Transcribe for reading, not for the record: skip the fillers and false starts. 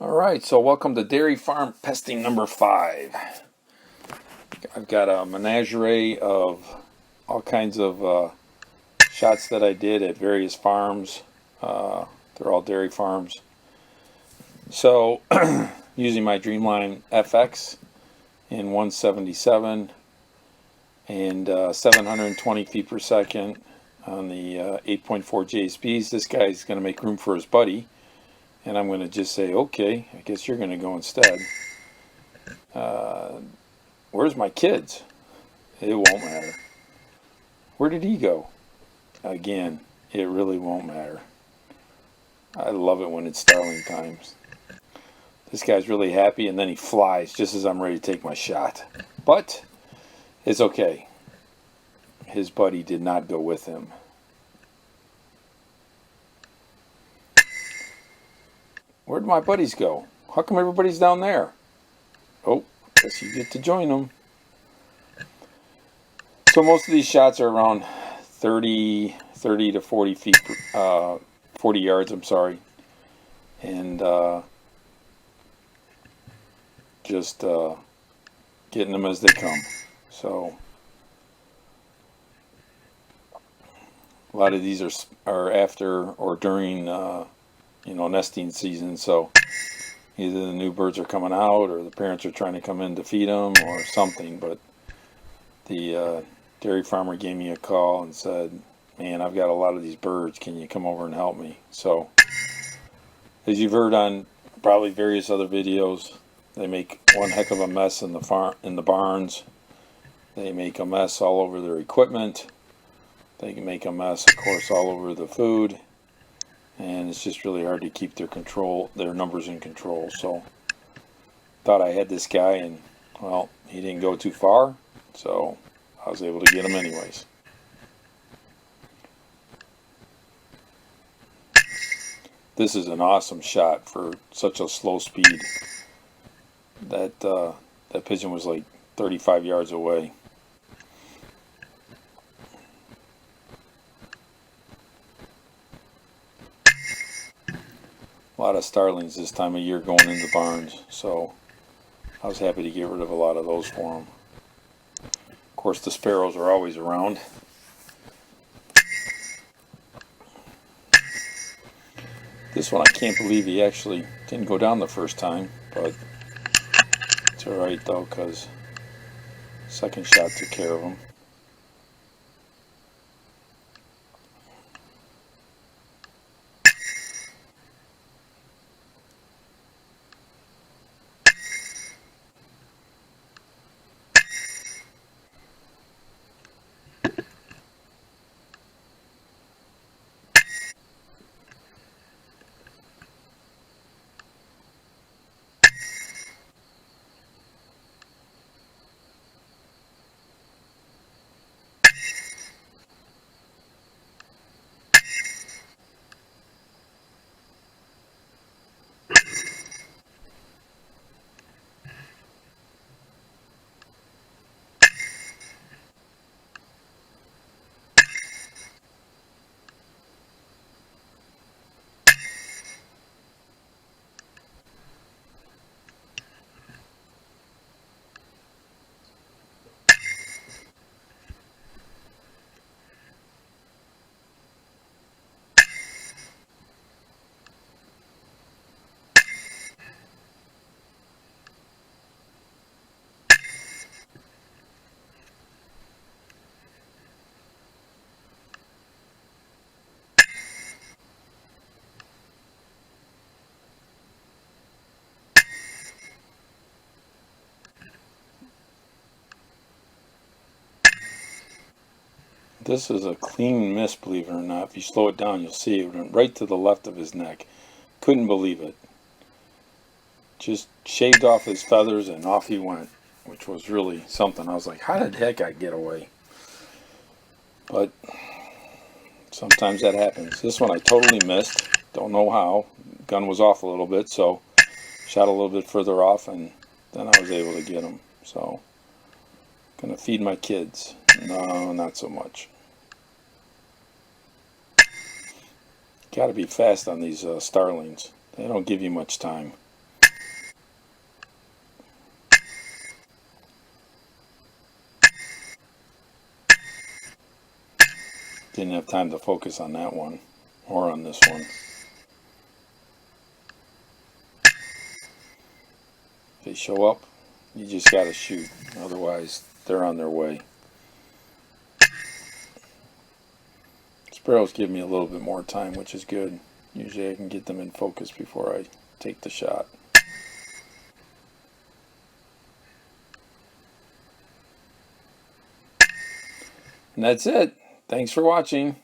All right, so welcome to Dairy Farm Pesting number 5. I've got a menagerie of all kinds of shots that I did at various farms. They're all dairy farms. So, using my Dreamline FX in 177 and 720 feet per second on the 8.4 JSPs, this guy's going to make room for his buddy. And I'm going to just say, okay, I guess you're going to go instead. Where's my kids? It won't matter. Where did he go? Again, it really won't matter. I love it when it's starling times. This guy's really happy, and then he flies just as I'm ready to take my shot. But it's okay. His buddy did not go with him. Where'd my buddies go? How come everybody's down there? Oh, guess you get to join them. So most of these shots are around 30 to 40 feet, 40 yards, I'm sorry. And just getting them as they come. So a lot of these are after or during nesting season, so either the new birds are coming out or the parents are trying to come in to feed them or something. But the dairy farmer gave me a call and said, man, I've got a lot of these birds, can you come over and help me? So as you've heard on probably various other videos, they make one heck of a mess in the barns. They make a mess all over their equipment. They can make a mess, of course, all over the food. And it's just really hard to keep their numbers in control. So thought I had this guy, and well, he didn't go too far, so I was able to get him anyways. This is an awesome shot for such a slow speed. That pigeon was like 35 yards away. A lot of starlings this time of year going into barns, so I was happy to get rid of a lot of those for them. Of course, the sparrows are always around. This one I can't believe he actually didn't go down the first time, but it's alright though, because second shot took care of him. This is a clean miss, believe it or not. If you slow it down, you'll see it went right to the left of his neck. Couldn't believe it. Just shaved off his feathers and off he went, which was really something. I was like, how did heck I get away? But sometimes that happens. This one I totally missed. Don't know how. Gun was off a little bit, so shot a little bit further off, and then I was able to get him. So, gonna feed my kids. No, not so much. Got to be fast on these starlings. They don't give you much time. Didn't have time to focus on that one or on this one. If they show up, you just got to shoot. Otherwise, they're on their way. Sparrows give me a little bit more time, which is good. Usually I can get them in focus before I take the shot. And that's it. Thanks for watching.